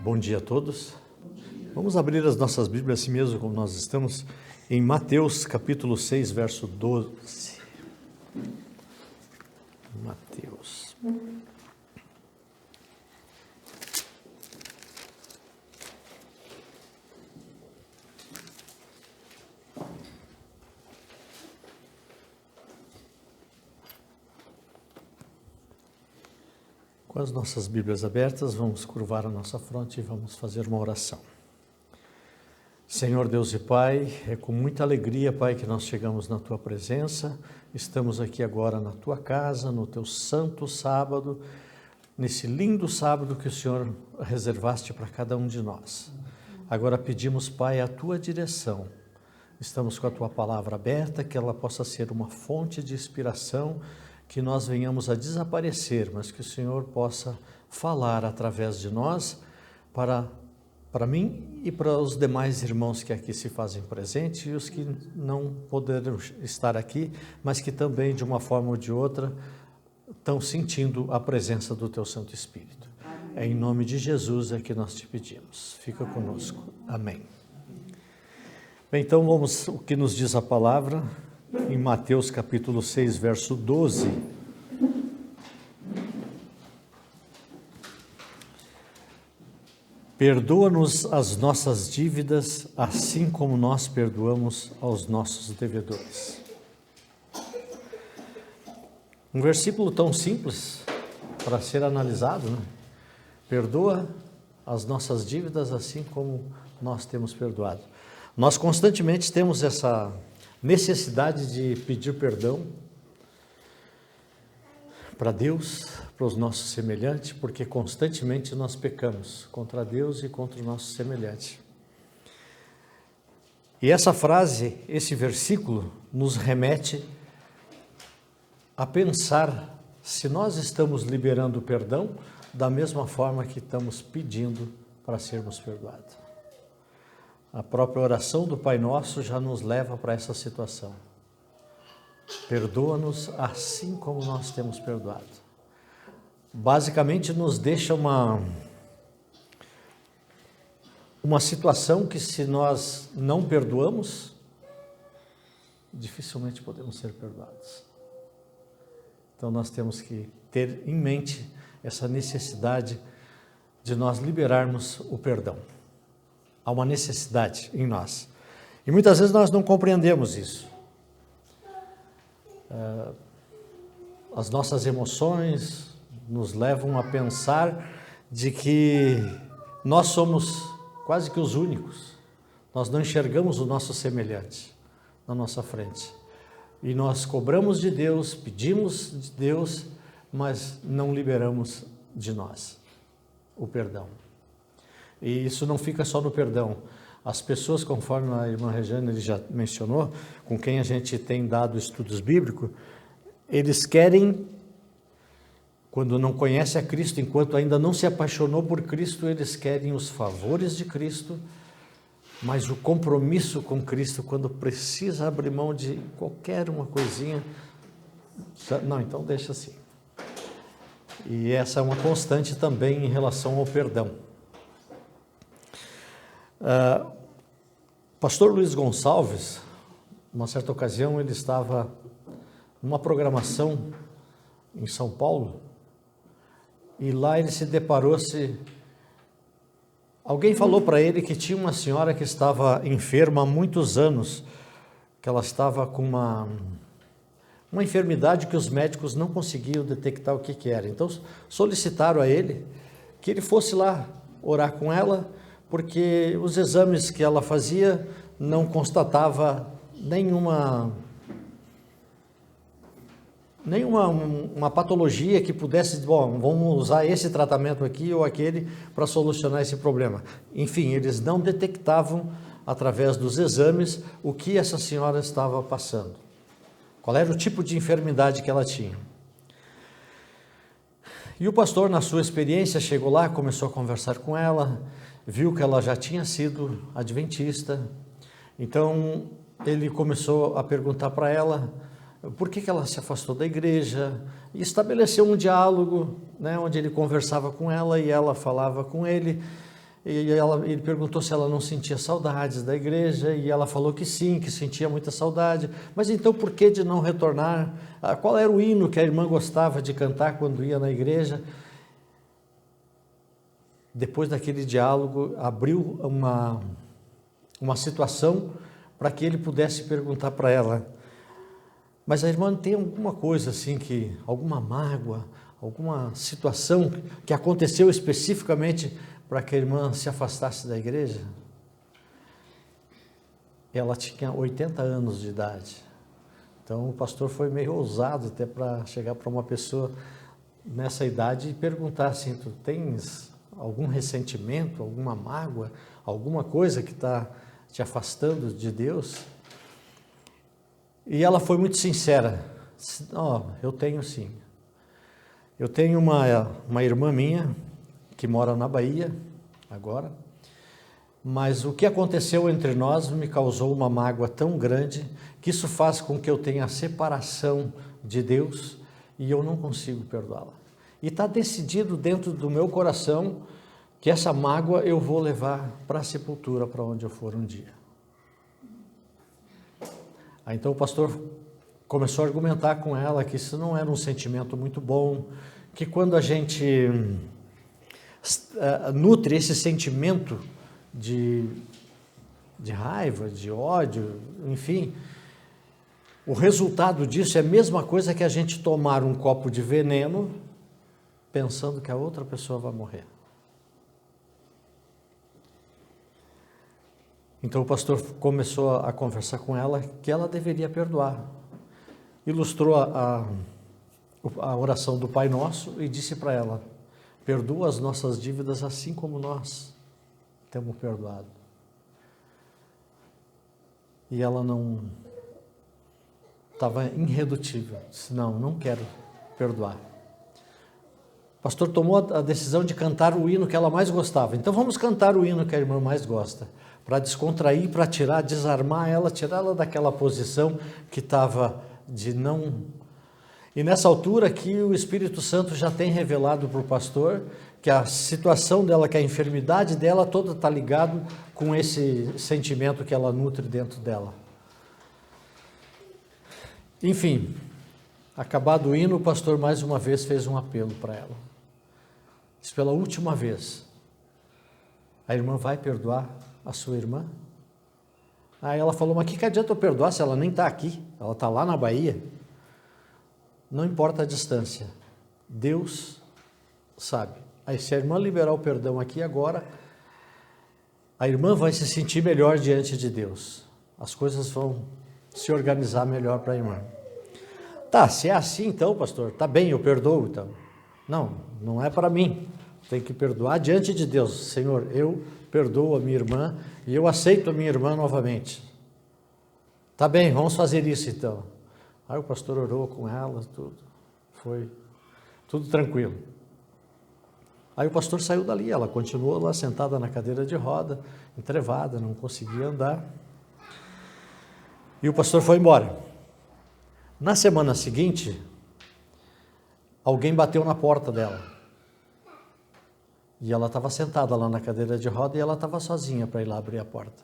Bom dia a todos. Vamos abrir as nossas Bíblias assim mesmo como nós estamos em Mateus capítulo 6, verso 12. Mateus. Com as nossas Bíblias abertas, vamos curvar a nossa fronte e vamos fazer uma oração. Senhor Deus e Pai, é com muita alegria, Pai, que nós chegamos na Tua presença. Estamos aqui agora na Tua casa, no Teu santo sábado, nesse lindo sábado que o Senhor reservaste para cada um de nós. Agora pedimos, Pai, a Tua direção. Estamos com a Tua palavra aberta, que ela possa ser uma fonte de inspiração, que nós venhamos a desaparecer, mas que o Senhor possa falar através de nós para mim e para os demais irmãos que aqui se fazem presente e os que não poderão estar aqui, mas que também, de uma forma ou de outra, estão sentindo a presença do Teu Santo Espírito. É em nome de Jesus é que nós te pedimos. Fica conosco. Amém. Bem, então vamos o que nos diz a palavra em Mateus capítulo 6, verso 12. Perdoa-nos as nossas dívidas, assim como nós perdoamos aos nossos devedores. Um versículo tão simples para ser analisado, né? Perdoa as nossas dívidas, assim como nós temos perdoado. Nós constantemente temos essa necessidade de pedir perdão para Deus, para os nossos semelhantes, porque constantemente nós pecamos contra Deus e contra o nosso semelhante. E essa frase, esse versículo, nos remete a pensar se nós estamos liberando perdão da mesma forma que estamos pedindo para sermos perdoados. A própria oração do Pai Nosso já nos leva para essa situação. Perdoa-nos assim como nós temos perdoado. Basicamente nos deixa uma situação que, se nós não perdoamos, dificilmente podemos ser perdoados. Então nós temos que ter em mente essa necessidade de nós liberarmos o perdão. Há uma necessidade em nós. E muitas vezes nós não compreendemos isso. As nossas emoções nos levam a pensar de que nós somos quase que os únicos. Nós não enxergamos o nosso semelhante na nossa frente. E nós cobramos de Deus, pedimos de Deus, mas não liberamos de nós o perdão. E isso não fica só no perdão. As pessoas, conforme a irmã Regiane já mencionou, com quem a gente tem dado estudos bíblicos, eles querem, quando não conhece a Cristo, enquanto ainda não se apaixonou por Cristo, eles querem os favores de Cristo, mas o compromisso com Cristo, quando precisa abrir mão de qualquer uma coisinha, não, então deixa assim. E essa é uma constante também em relação ao perdão. Pastor Luiz Gonçalves, uma certa ocasião, ele estava numa programação em São Paulo e lá ele se deparou-se. Alguém falou para ele que tinha uma senhora que estava enferma há muitos anos, que ela estava com uma enfermidade que os médicos não conseguiam detectar o que era. Então solicitaram a ele que ele fosse lá orar com ela, porque os exames que ela fazia não constatava nenhuma uma patologia que pudesse, vamos usar esse tratamento aqui ou aquele para solucionar esse problema. Enfim, eles não detectavam, através dos exames, o que essa senhora estava passando. Qual era o tipo de enfermidade que ela tinha. E o pastor, na sua experiência, chegou lá, começou a conversar com ela, viu que ela já tinha sido adventista, então ele começou a perguntar para ela por que ela se afastou da igreja, e estabeleceu um diálogo, né, onde ele conversava com ela e ela falava com ele, ele perguntou se ela não sentia saudades da igreja, e ela falou que sim, que sentia muita saudade. Mas então por que de não retornar? Qual era o hino que a irmã gostava de cantar quando ia na igreja? Depois daquele diálogo, abriu uma situação para que ele pudesse perguntar para ela: mas a irmã tem alguma coisa assim, alguma mágoa, alguma situação que aconteceu especificamente para que a irmã se afastasse da igreja? Ela tinha 80 anos de idade. Então o pastor foi meio ousado até para chegar para uma pessoa nessa idade e perguntar assim: tu tens algum ressentimento, alguma mágoa, alguma coisa que está te afastando de Deus? E ela foi muito sincera: eu tenho sim. Eu tenho uma irmã minha que mora na Bahia agora, mas o que aconteceu entre nós me causou uma mágoa tão grande que isso faz com que eu tenha a separação de Deus e eu não consigo perdoá-la. E está decidido dentro do meu coração que essa mágoa eu vou levar para a sepultura, para onde eu for um dia. Aí então o pastor começou a argumentar com ela que isso não era um sentimento muito bom, que quando a gente nutre esse sentimento de raiva, de ódio, enfim, o resultado disso é a mesma coisa que a gente tomar um copo de veneno pensando que a outra pessoa vai morrer. Então o pastor começou a conversar com ela que ela deveria perdoar. Ilustrou a oração do Pai Nosso e disse para ela: perdoa as nossas dívidas assim como nós temos perdoado. E ela não estava irredutível, disse: não quero perdoar. O pastor tomou a decisão de cantar o hino que ela mais gostava. Então vamos cantar o hino que a irmã mais gosta, para descontrair, para desarmar ela, tirar ela daquela posição que estava de não... E nessa altura aqui o Espírito Santo já tem revelado para o pastor que a situação dela, que a enfermidade dela toda está ligado com esse sentimento que ela nutre dentro dela. Enfim, acabado o hino, o pastor mais uma vez fez um apelo para ela. Disse: pela última vez, a irmã vai perdoar a sua irmã? Aí ela falou: mas que adianta eu perdoar se ela nem está aqui? Ela está lá na Bahia. Não importa a distância, Deus sabe. Aí se a irmã liberar o perdão aqui agora, a irmã vai se sentir melhor diante de Deus. As coisas vão se organizar melhor para a irmã. Tá, se é assim então, pastor, tá bem, eu perdoo então. Não é para mim. Tem que perdoar diante de Deus. Senhor, eu perdoo a minha irmã e eu aceito a minha irmã novamente. Tá bem, vamos fazer isso então. Aí o pastor orou com ela, foi tudo tranquilo. Aí o pastor saiu dali, ela continuou lá sentada na cadeira de roda, entrevada, não conseguia andar. E o pastor foi embora. Na semana seguinte, alguém bateu na porta dela. E ela estava sentada lá na cadeira de roda e ela estava sozinha para ir lá abrir a porta.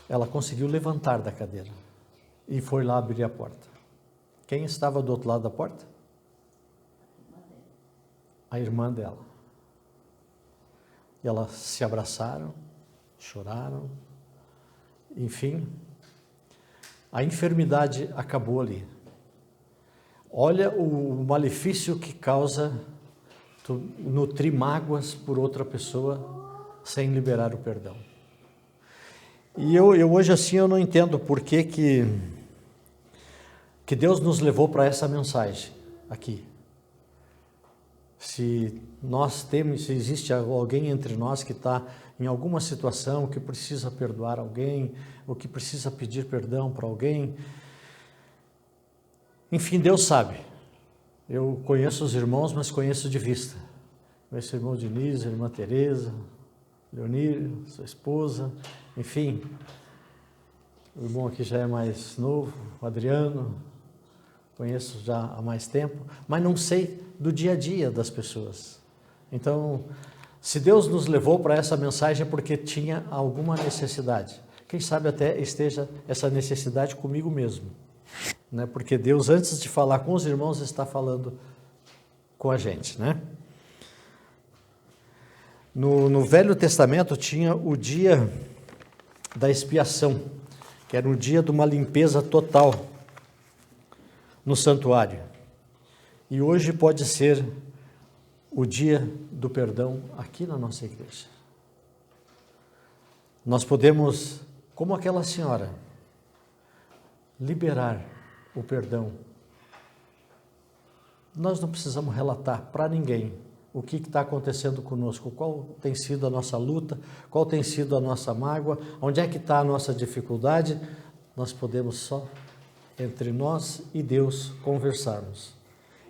Ela conseguiu levantar da cadeira e foi lá abrir a porta. Quem estava do outro lado da porta? A irmã dela. E elas se abraçaram, choraram, enfim, a enfermidade acabou ali. Olha o malefício que causa tu nutrir mágoas por outra pessoa sem liberar o perdão. E eu hoje assim eu não entendo por que Deus nos levou para essa mensagem aqui. Se existe alguém entre nós que está em alguma situação, que precisa perdoar alguém, ou que precisa pedir perdão para alguém, enfim, Deus sabe. Eu conheço os irmãos, mas conheço de vista. Conheço o irmão Diniz, a irmã Tereza, Leonir, sua esposa, enfim. O irmão aqui já é mais novo, o Adriano, conheço já há mais tempo, mas não sei do dia a dia das pessoas. Então, Se Deus nos levou para essa mensagem é porque tinha alguma necessidade. Quem sabe até esteja essa necessidade comigo mesmo, né? Porque Deus, antes de falar com os irmãos, está falando com a gente, né? No Velho Testamento tinha o dia da expiação, que era o dia de uma limpeza total no santuário. E hoje pode ser o dia do perdão aqui na nossa igreja. Nós podemos, como aquela senhora, liberar o perdão. Nós não precisamos relatar para ninguém o que está acontecendo conosco, qual tem sido a nossa luta, qual tem sido a nossa mágoa, onde é que está a nossa dificuldade. Nós podemos só, entre nós e Deus, conversarmos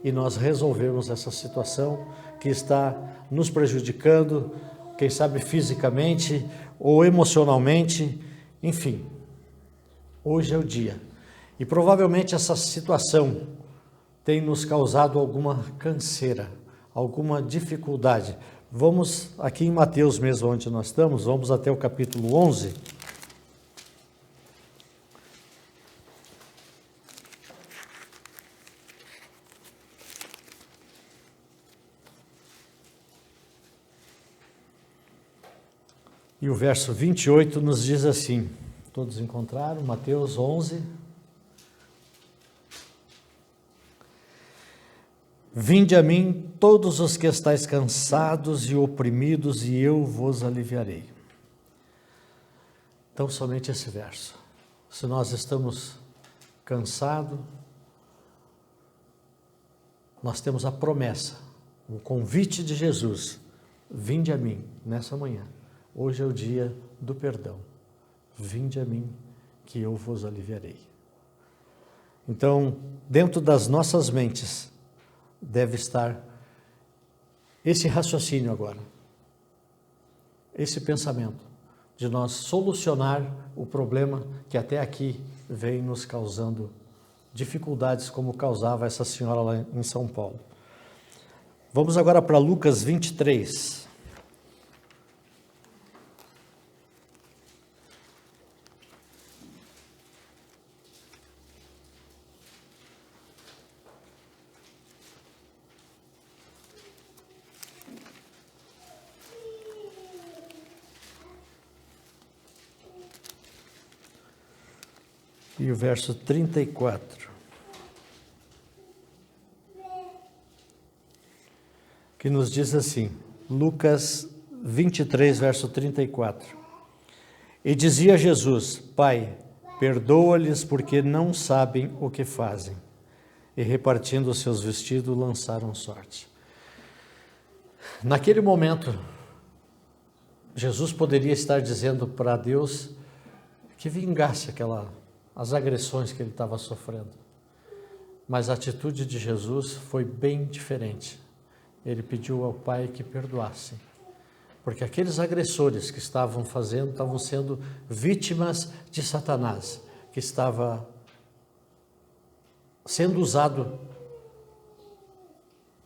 e nós resolvermos essa situação que está nos prejudicando, quem sabe fisicamente ou emocionalmente, enfim. Hoje é o dia. E provavelmente essa situação tem nos causado alguma canseira, alguma dificuldade. Vamos aqui em Mateus mesmo, onde nós estamos, vamos até o capítulo 11. E o verso 28 nos diz assim, todos encontraram? Mateus 11. Vinde a mim todos os que estáis cansados e oprimidos, e eu vos aliviarei. Então, somente esse verso. Se nós estamos cansados, nós temos a promessa, o convite de Jesus. Vinde a mim nessa manhã. Hoje é o dia do perdão. Vinde a mim, que eu vos aliviarei. Então, dentro das nossas mentes, deve estar esse raciocínio agora, esse pensamento de nós solucionar o problema que até aqui vem nos causando dificuldades, como causava essa senhora lá em São Paulo. Vamos agora para Lucas 23. E o verso 34, que nos diz assim, Lucas 23, verso 34. E dizia Jesus, Pai, perdoa-lhes porque não sabem o que fazem. E repartindo os seus vestidos, lançaram sorte. Naquele momento, Jesus poderia estar dizendo para Deus que vingasse as agressões que ele estava sofrendo. Mas a atitude de Jesus foi bem diferente. Ele pediu ao Pai que perdoasse, porque aqueles agressores que estavam sendo vítimas de Satanás, que estava sendo usado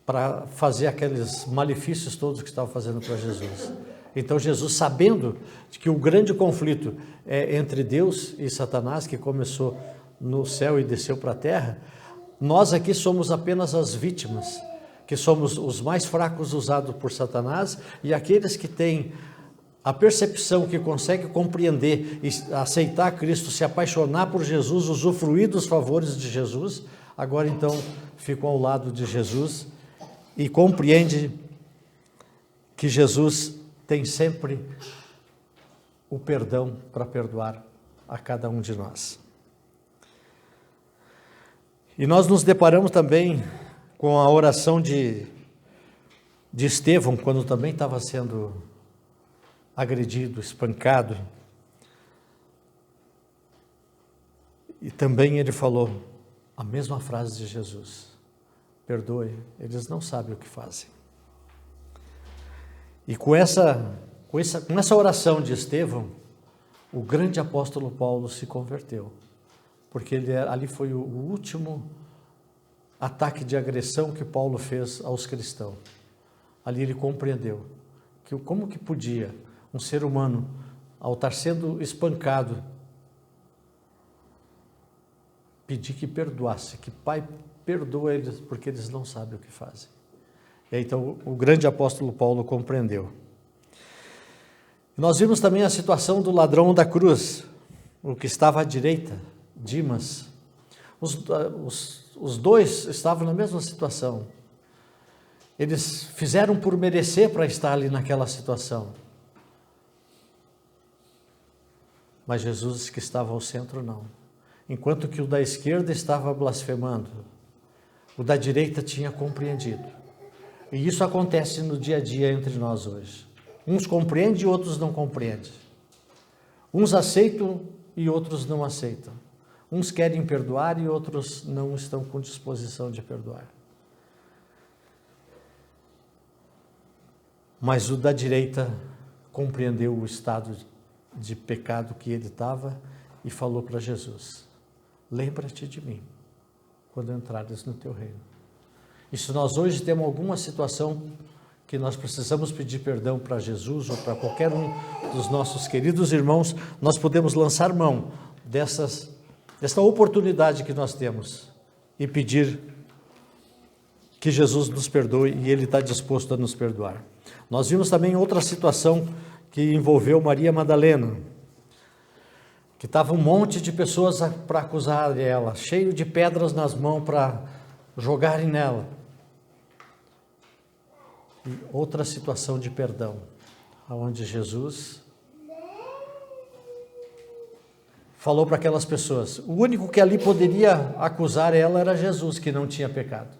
para fazer aqueles malefícios todos que estavam fazendo para Jesus. Então Jesus, sabendo que o grande conflito é entre Deus e Satanás, que começou no céu e desceu para a terra, nós aqui somos apenas as vítimas, que somos os mais fracos usados por Satanás, e aqueles que têm a percepção, que conseguem compreender e aceitar Cristo, se apaixonar por Jesus, usufruir dos favores de Jesus, agora então ficam ao lado de Jesus e compreende que Jesus tem sempre o perdão para perdoar a cada um de nós. E nós nos deparamos também com a oração de Estevão, quando também estava sendo agredido, espancado. E também ele falou a mesma frase de Jesus: perdoe, eles não sabem o que fazem. E com essa oração de Estevão, o grande apóstolo Paulo se converteu, porque ali foi o último ataque de agressão que Paulo fez aos cristãos. Ali ele compreendeu que como que podia um ser humano, ao estar sendo espancado, pedir que perdoasse, que Pai, perdoa eles, porque eles não sabem o que fazem. E aí, então o grande apóstolo Paulo compreendeu. Nós vimos também a situação do ladrão da cruz, o que estava à direita, Dimas. Os dois estavam na mesma situação. Eles fizeram por merecer para estar ali naquela situação. Mas Jesus, que estava ao centro, não. Enquanto que o da esquerda estava blasfemando, o da direita tinha compreendido. E isso acontece no dia a dia entre nós hoje. Uns compreendem e outros não compreendem. Uns aceitam e outros não aceitam. Uns querem perdoar e outros não estão com disposição de perdoar. Mas o da direita compreendeu o estado de pecado que ele estava e falou para Jesus: lembra-te de mim quando entrares no teu reino. E se nós hoje temos alguma situação que nós precisamos pedir perdão para Jesus ou para qualquer um dos nossos queridos irmãos, nós podemos lançar mão desta oportunidade que nós temos e pedir que Jesus nos perdoe, e Ele está disposto a nos perdoar. Nós vimos também outra situação que envolveu Maria Madalena, que estava um monte de pessoas para acusar ela, cheio de pedras nas mãos para jogarem nela. E outra situação de perdão, onde Jesus falou para aquelas pessoas, o único que ali poderia acusar ela era Jesus, que não tinha pecado.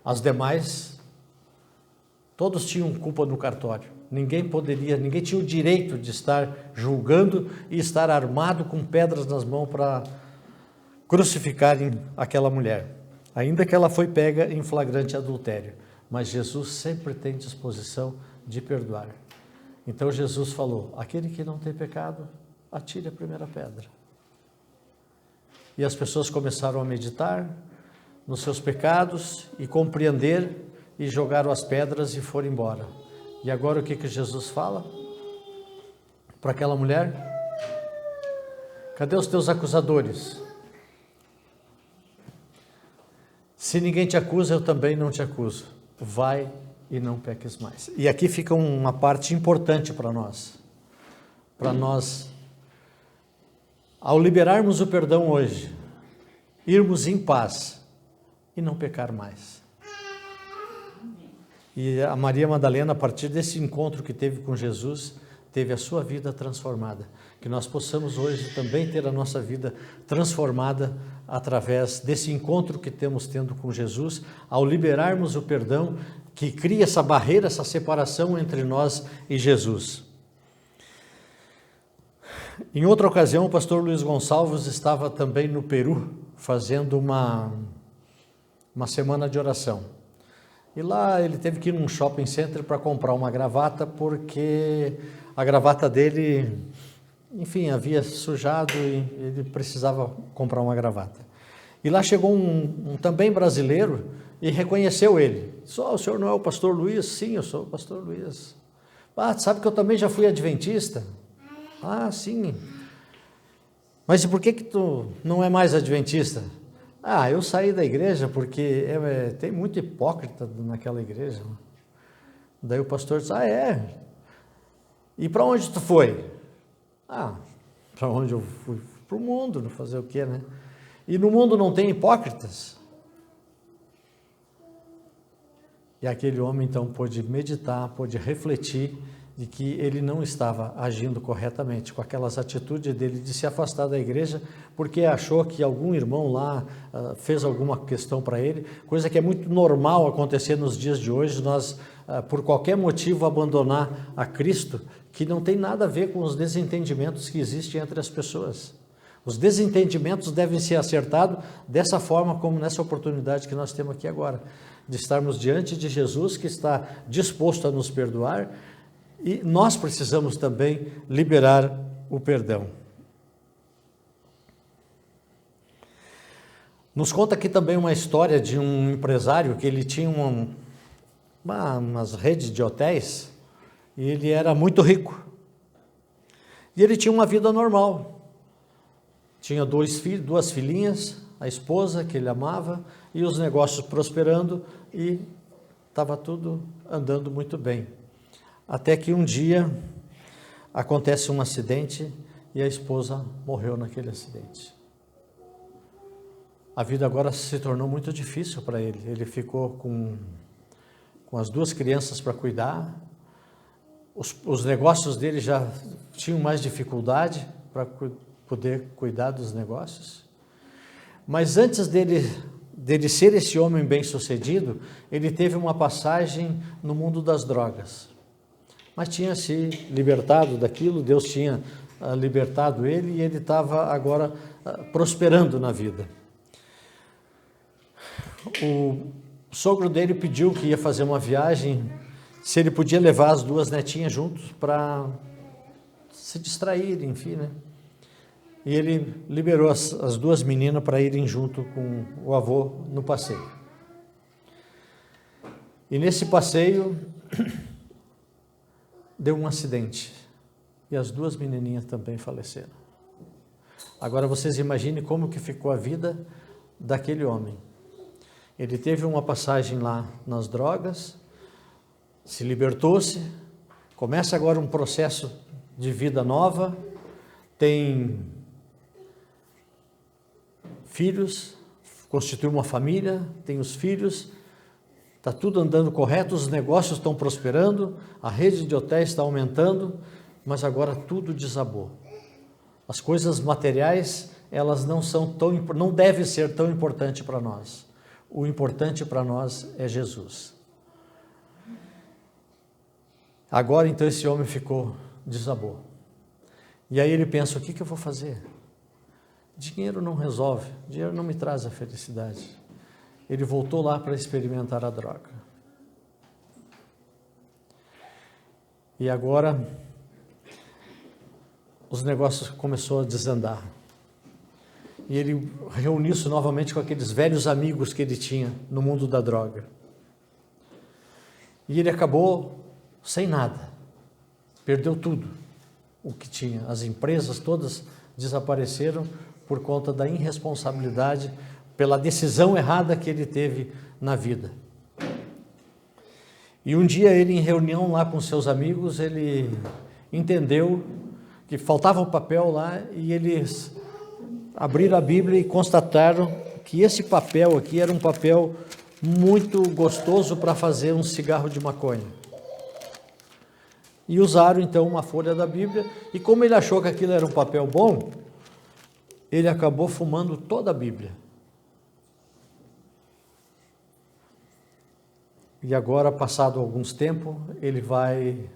As demais, todos tinham culpa no cartório. Ninguém tinha o direito de estar julgando e estar armado com pedras nas mãos para crucificarem aquela mulher, ainda que ela foi pega em flagrante adultério. Mas Jesus sempre tem disposição de perdoar. Então Jesus falou: aquele que não tem pecado, atire a primeira pedra. E as pessoas começaram a meditar nos seus pecados e compreender, e jogaram as pedras e foram embora. E agora o que Jesus fala para aquela mulher? Cadê os teus acusadores? Se ninguém te acusa, eu também não te acuso. Vai e não peques mais. E aqui fica uma parte importante para nós. Para nós, ao liberarmos o perdão hoje, irmos em paz e não pecar mais. E a Maria Madalena, a partir desse encontro que teve com Jesus, teve a sua vida transformada. Que nós possamos hoje também ter a nossa vida transformada através desse encontro que temos tendo com Jesus, ao liberarmos o perdão que cria essa barreira, essa separação entre nós e Jesus. Em outra ocasião, o pastor Luiz Gonçalves estava também no Peru, fazendo uma semana de oração. E lá ele teve que ir num shopping center para comprar uma gravata, porque a gravata dele, enfim, havia sujado e ele precisava comprar uma gravata. E lá chegou um também brasileiro e reconheceu ele. Só, o senhor não é o pastor Luiz? Sim, eu sou o pastor Luiz. Ah, sabe que eu também já fui adventista? Ah, sim. Mas e por que tu não é mais adventista? Ah, eu saí da igreja porque tem muito hipócrita naquela igreja. Daí o pastor disse: ah, é? E para onde tu foi? Ah, para onde eu fui? Para o mundo, não fazer o quê, né? E no mundo não tem hipócritas? E aquele homem então pôde meditar, pôde refletir de que ele não estava agindo corretamente, com aquelas atitudes dele de se afastar da igreja, porque achou que algum irmão lá fez alguma questão para ele, coisa que é muito normal acontecer nos dias de hoje, nós, por qualquer motivo, abandonar a Cristo, que não tem nada a ver com os desentendimentos que existem entre as pessoas. Os desentendimentos devem ser acertados dessa forma, como nessa oportunidade que nós temos aqui agora, de estarmos diante de Jesus, que está disposto a nos perdoar, e nós precisamos também liberar o perdão. Nos conta aqui também uma história de um empresário que ele tinha umas redes de hotéis, E ele era muito rico. E ele tinha uma vida normal. Tinha duas filhinhas, a esposa que ele amava, e os negócios prosperando, e estava tudo andando muito bem. Até que um dia acontece um acidente e a esposa morreu naquele acidente. A vida agora se tornou muito difícil para ele. Ele ficou com as duas crianças para cuidar. Os negócios dele já tinham mais dificuldade para poder cuidar dos negócios. Mas antes dele ser esse homem bem-sucedido, ele teve uma passagem no mundo das drogas. Mas tinha se libertado daquilo, Deus tinha libertado ele e ele estava agora prosperando na vida. O sogro dele pediu que ia fazer uma viagem, se ele podia levar as duas netinhas juntos para se distrair, enfim, né? E ele liberou as duas meninas para irem junto com o avô no passeio. E nesse passeio deu um acidente e as duas menininhas também faleceram. Agora vocês imaginem como que ficou a vida daquele homem. Ele teve uma passagem lá nas drogas, se libertou-se, começa agora um processo de vida nova, tem filhos, constitui uma família, tem os filhos, está tudo andando correto, os negócios estão prosperando, a rede de hotéis está aumentando, mas agora tudo desabou. As coisas materiais, elas não devem ser tão importantes para nós. O importante para nós é Jesus. Agora então esse homem desabou. E aí ele pensa, o que eu vou fazer? Dinheiro não resolve, dinheiro não me traz a felicidade. Ele voltou lá para experimentar a droga. E agora os negócios começaram a desandar. E ele reuniu-se novamente com aqueles velhos amigos que ele tinha no mundo da droga. E ele acabou sem nada, perdeu tudo o que tinha. As empresas todas desapareceram por conta da irresponsabilidade, pela decisão errada que ele teve na vida. E um dia ele, em reunião lá com seus amigos, ele entendeu que faltava um papel lá e eles abriram a Bíblia e constataram que esse papel aqui era um papel muito gostoso para fazer um cigarro de maconha. E usaram então uma folha da Bíblia, e como ele achou que aquilo era um papel bom, ele acabou fumando toda a Bíblia. E agora, passado alguns tempos, ele vai,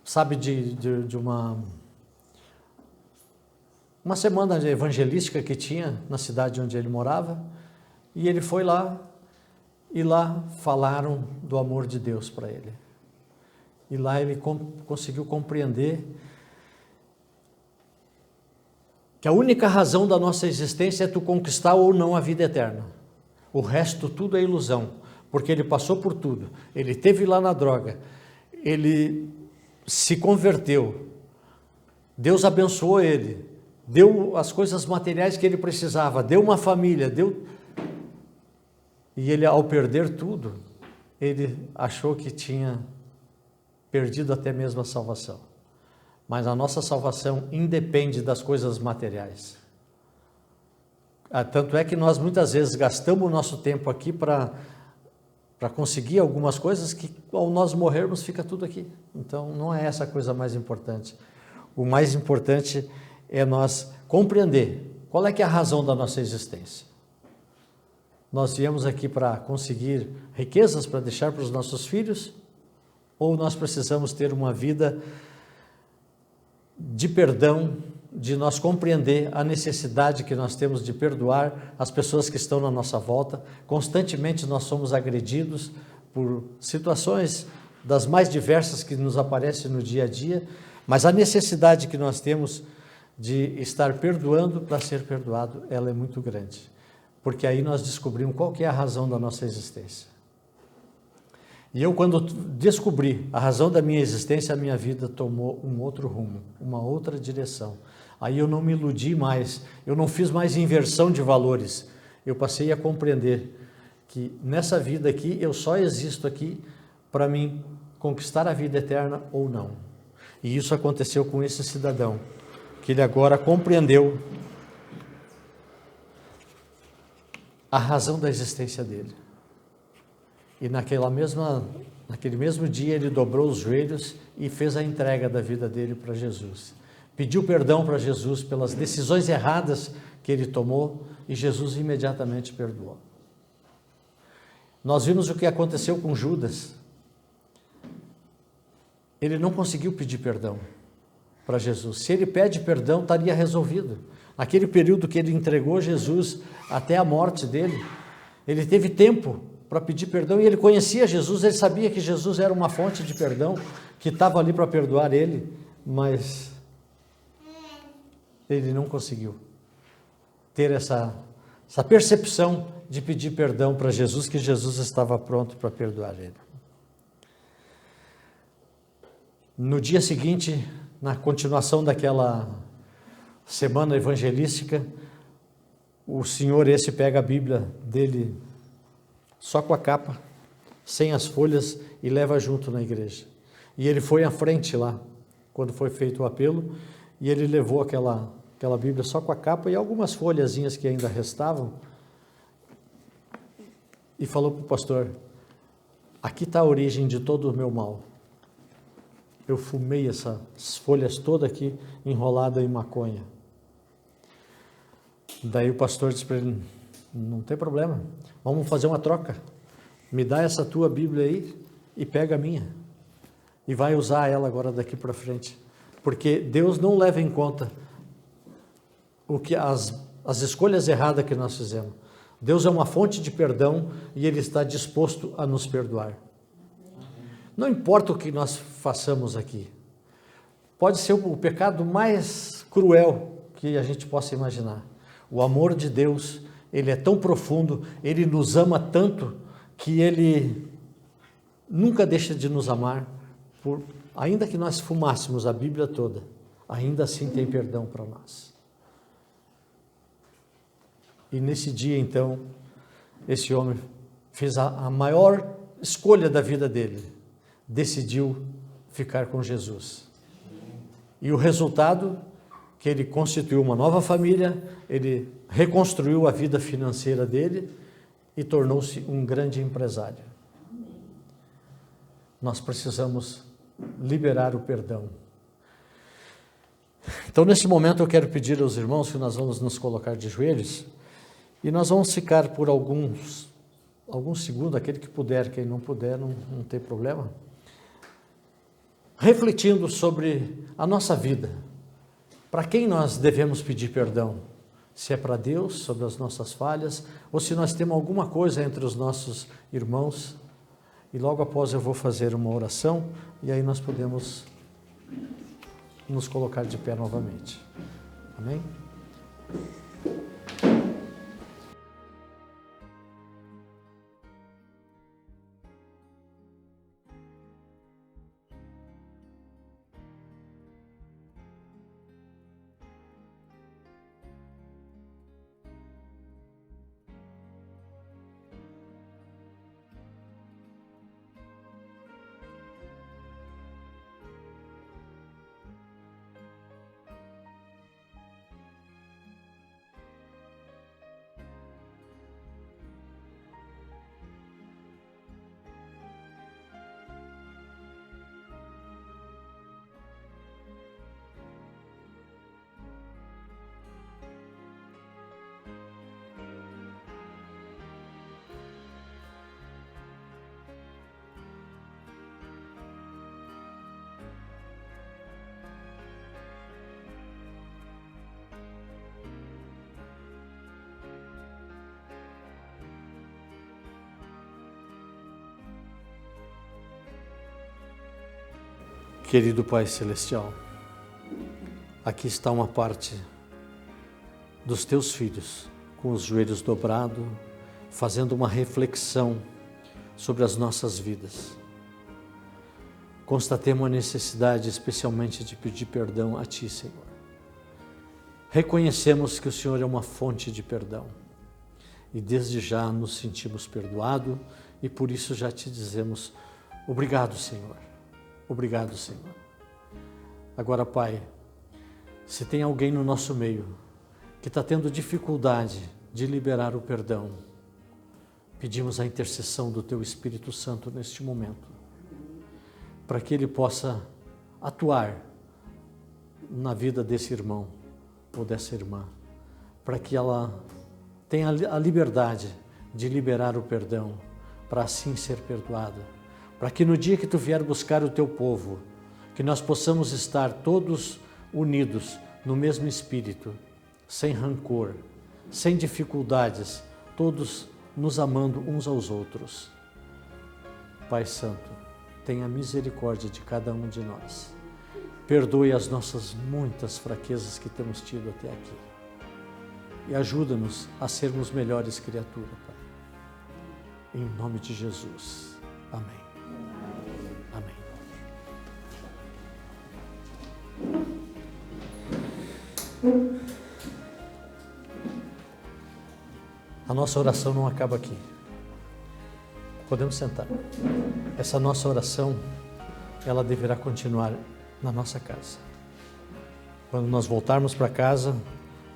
sabe de uma semana evangelística que tinha na cidade onde ele morava, e ele foi lá, e lá falaram do amor de Deus para ele. E lá ele conseguiu compreender que a única razão da nossa existência é tu conquistar ou não a vida eterna. O resto tudo é ilusão, porque ele passou por tudo. Ele esteve lá na droga, ele se converteu, Deus abençoou ele, deu as coisas materiais que ele precisava, deu uma família, e ele, ao perder tudo, ele achou que tinha perdido até mesmo a salvação. Mas a nossa salvação independe das coisas materiais. Tanto é que nós muitas vezes gastamos o nosso tempo aqui para conseguir algumas coisas que, ao nós morrermos, fica tudo aqui. Então, não é essa a coisa mais importante. O mais importante é nós compreender qual é que é a razão da nossa existência. Nós viemos aqui para conseguir riquezas para deixar para os nossos filhos, ou nós precisamos ter uma vida de perdão, de nós compreender a necessidade que nós temos de perdoar as pessoas que estão na nossa volta. Constantemente nós somos agredidos por situações das mais diversas que nos aparecem no dia a dia, mas a necessidade que nós temos de estar perdoando para ser perdoado, ela é muito grande, porque aí nós descobrimos qual que é a razão da nossa existência. E eu, quando descobri a razão da minha existência, a minha vida tomou um outro rumo, uma outra direção. Aí eu não me iludi mais, eu não fiz mais inversão de valores. Eu passei a compreender que nessa vida aqui, eu só existo aqui para mim conquistar a vida eterna ou não. E isso aconteceu com esse cidadão, que ele agora compreendeu a razão da existência dele. E naquele mesmo dia ele dobrou os joelhos e fez a entrega da vida dele para Jesus. Pediu perdão para Jesus pelas decisões erradas que ele tomou e Jesus imediatamente perdoou. Nós vimos o que aconteceu com Judas. Ele não conseguiu pedir perdão para Jesus. Se ele pede perdão, estaria resolvido. Naquele período que ele entregou Jesus até a morte dele, ele teve tempo para pedir perdão e ele conhecia Jesus, ele sabia que Jesus era uma fonte de perdão, que estava ali para perdoar ele, mas ele não conseguiu ter essa percepção de pedir perdão para Jesus, que Jesus estava pronto para perdoar ele. No dia seguinte, na continuação daquela semana evangelística, o senhor esse pega a Bíblia dele só com a capa, sem as folhas, e leva junto na igreja. E ele foi à frente lá, quando foi feito o apelo, e ele levou aquela Bíblia só com a capa e algumas folhazinhas que ainda restavam, e falou para o pastor: aqui está a origem de todo o meu mal. Eu fumei essas folhas todas aqui, enrolada em maconha. Daí o pastor disse para ele: não tem problema, vamos fazer uma troca. Me dá essa tua Bíblia aí e pega a minha. E vai usar ela agora daqui para frente. Porque Deus não leva em conta as escolhas erradas que nós fizemos. Deus é uma fonte de perdão e Ele está disposto a nos perdoar. Não importa o que nós façamos aqui. Pode ser o pecado mais cruel que a gente possa imaginar. O amor de Deus, Ele é tão profundo, Ele nos ama tanto, que Ele nunca deixa de nos amar. Ainda que nós fumássemos a Bíblia toda, ainda assim tem perdão para nós. E nesse dia, então, esse homem fez a maior escolha da vida dele. Decidiu ficar com Jesus. E o resultado, que ele constituiu uma nova família, ele reconstruiu a vida financeira dele e tornou-se um grande empresário. Nós precisamos liberar o perdão. Então, nesse momento, eu quero pedir aos irmãos que nós vamos nos colocar de joelhos e nós vamos ficar por alguns segundos, aquele que puder, quem não puder, não tem problema, refletindo sobre a nossa vida. Para quem nós devemos pedir perdão? Se é para Deus, sobre as nossas falhas, ou se nós temos alguma coisa entre os nossos irmãos. E logo após eu vou fazer uma oração, e aí nós podemos nos colocar de pé novamente. Amém? Querido Pai Celestial, aqui está uma parte dos teus filhos, com os joelhos dobrados, fazendo uma reflexão sobre as nossas vidas. constatemos a necessidade especialmente de pedir perdão a Ti, Senhor. Reconhecemos que o Senhor é uma fonte de perdão e desde já nos sentimos perdoados e por isso já Te dizemos obrigado, Senhor. Obrigado, Senhor. Agora, Pai, se tem alguém no nosso meio que está tendo dificuldade de liberar o perdão, pedimos a intercessão do Teu Espírito Santo neste momento, para que Ele possa atuar na vida desse irmão ou dessa irmã, para que ela tenha a liberdade de liberar o perdão, para assim ser perdoada, para que no dia que Tu vier buscar o Teu povo, que nós possamos estar todos unidos no mesmo espírito, sem rancor, sem dificuldades, todos nos amando uns aos outros. Pai Santo, tenha misericórdia de cada um de nós. Perdoe as nossas muitas fraquezas que temos tido até aqui. E ajuda-nos a sermos melhores criaturas, Pai. Em nome de Jesus. Amém. Amém. A nossa oração não acaba aqui. Podemos sentar. Essa nossa oração, ela deverá continuar na nossa casa. Quando nós voltarmos para casa,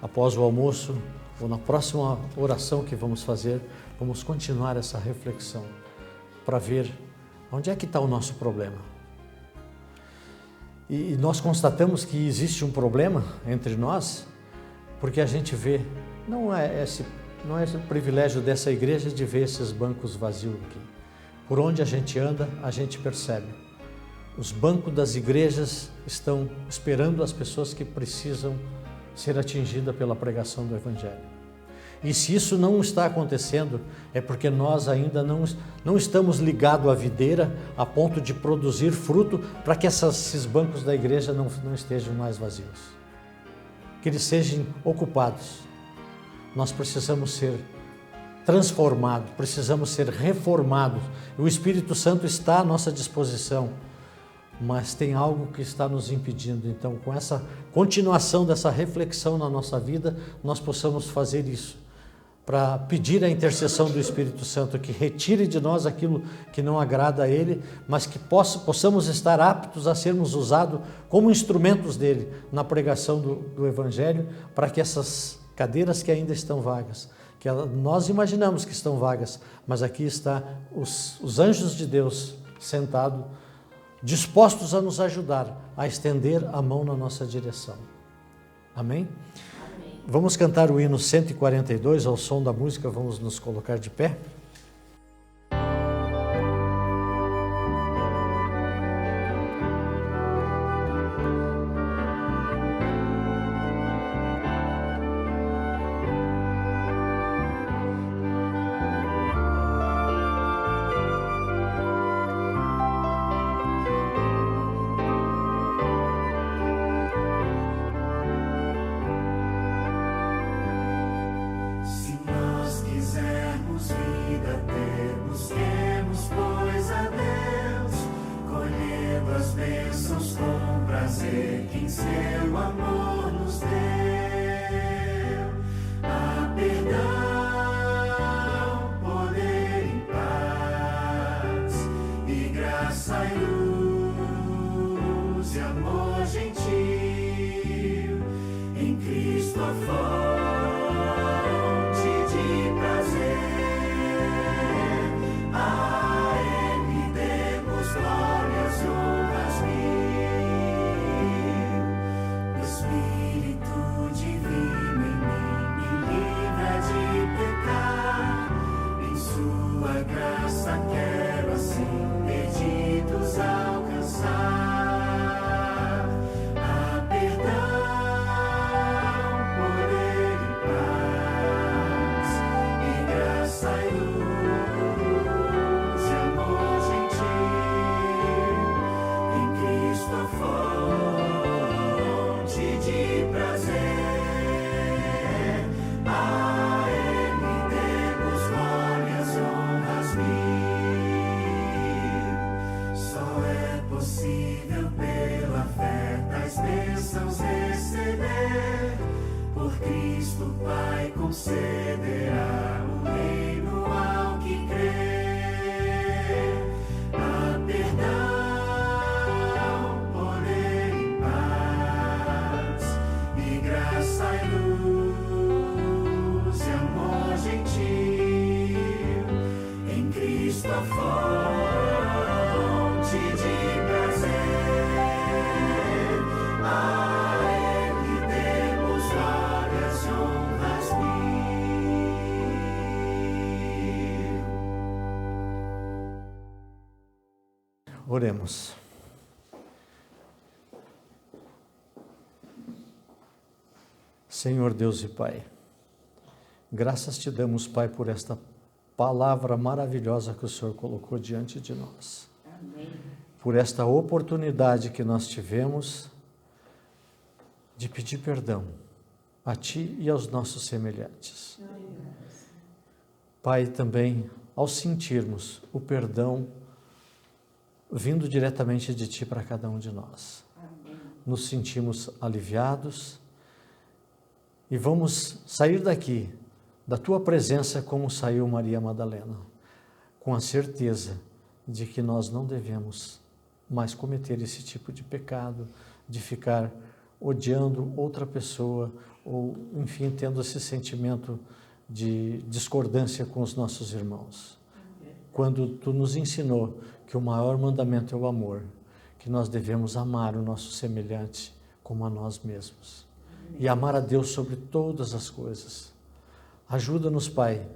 após o almoço, ou na próxima oração que vamos fazer, vamos continuar essa reflexão para ver onde é que está o nosso problema. E nós constatamos que existe um problema entre nós, porque a gente vê, não é esse o privilégio dessa igreja de ver esses bancos vazios aqui. Por onde a gente anda, a gente percebe. Os bancos das igrejas estão esperando as pessoas que precisam ser atingidas pela pregação do Evangelho. E se isso não está acontecendo, é porque nós ainda não estamos ligados à videira a ponto de produzir fruto para que esses bancos da igreja não estejam mais vazios. Que eles sejam ocupados. Nós precisamos ser transformados, precisamos ser reformados. O Espírito Santo está à nossa disposição, mas tem algo que está nos impedindo. Então, com essa continuação dessa reflexão na nossa vida, nós possamos fazer isso, para pedir a intercessão do Espírito Santo, que retire de nós aquilo que não agrada a Ele, mas que possamos estar aptos a sermos usados como instrumentos dEle na pregação do Evangelho, para que essas cadeiras que ainda estão vagas, que nós imaginamos que estão vagas, mas aqui está os anjos de Deus sentados, dispostos a nos ajudar, a estender a mão na nossa direção. Amém? Amém. Vamos cantar o hino 142, ao som da música, vamos nos colocar de pé. Poder bênçãos receber, por Cristo Pai concederá o reino ao que crer. Há perdão, poder e paz, e graça e luz, e amor gentil, em Cristo a fonte de prazer. A Ele demos glórias e honras mil. Oremos. Senhor Deus e Pai, graças te damos, Pai, por esta palavra maravilhosa que o Senhor colocou diante de nós. Amém. Por esta oportunidade que nós tivemos de pedir perdão a Ti e aos nossos semelhantes. Pai, também ao sentirmos o perdão vindo diretamente de Ti para cada um de nós, nos sentimos aliviados e vamos sair daqui, da Tua presença, como saiu Maria Madalena, com a certeza de que nós não devemos mais cometer esse tipo de pecado, de ficar odiando outra pessoa, ou, enfim, tendo esse sentimento de discordância com os nossos irmãos. Quando Tu nos ensinou que o maior mandamento é o amor, que nós devemos amar o nosso semelhante como a nós mesmos, e amar a Deus sobre todas as coisas. Ajuda-nos, Pai,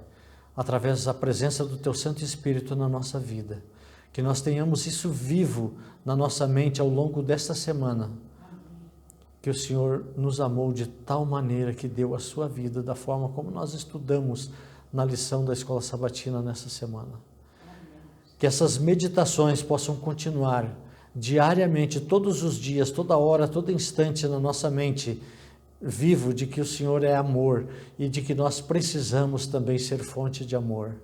através da presença do Teu Santo Espírito na nossa vida, que nós tenhamos isso vivo na nossa mente ao longo desta semana, que o Senhor nos amou de tal maneira que deu a sua vida, da forma como nós estudamos na lição da Escola Sabatina nessa semana. Que essas meditações possam continuar diariamente, todos os dias, toda hora, todo instante na nossa mente, vivo de que o Senhor é amor e de que nós precisamos também ser fonte de amor.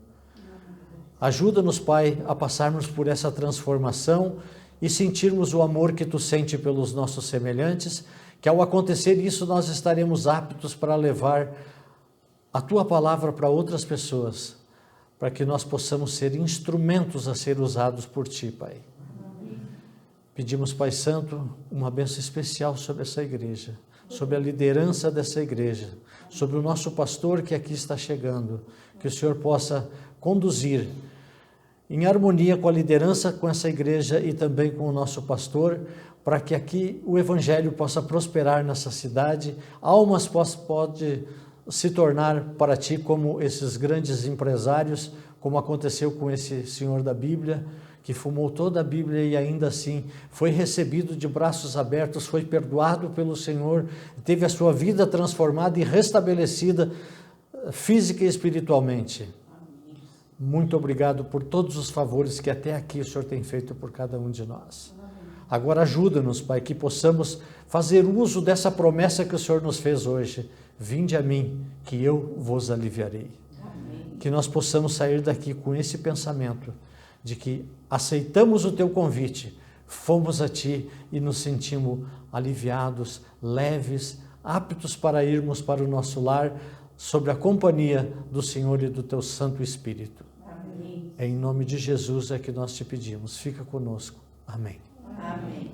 Ajuda-nos, Pai, a passarmos por essa transformação e sentirmos o amor que Tu sente pelos nossos semelhantes, que ao acontecer isso nós estaremos aptos para levar a Tua palavra para outras pessoas, para que nós possamos ser instrumentos a ser usados por Ti, Pai. Pedimos, Pai Santo, uma bênção especial sobre essa igreja, sobre a liderança dessa igreja, sobre o nosso pastor que aqui está chegando, que o Senhor possa conduzir em harmonia com a liderança, com essa igreja e também com o nosso pastor, para que aqui o Evangelho possa prosperar nessa cidade, almas podem se tornar para Ti como esses grandes empresários, como aconteceu com esse senhor da Bíblia, que fumou toda a Bíblia e ainda assim foi recebido de braços abertos, foi perdoado pelo Senhor, teve a sua vida transformada e restabelecida física e espiritualmente. Muito obrigado por todos os favores que até aqui o Senhor tem feito por cada um de nós. Agora ajuda-nos, Pai, que possamos fazer uso dessa promessa que o Senhor nos fez hoje. Vinde a mim, que eu vos aliviarei. Amém. Que nós possamos sair daqui com esse pensamento de que aceitamos o Teu convite, fomos a Ti e nos sentimos aliviados, leves, aptos para irmos para o nosso lar, sob a companhia do Senhor e do Teu Santo Espírito. Amém. Em nome de Jesus é que nós te pedimos. Fica conosco. Amém. Amém.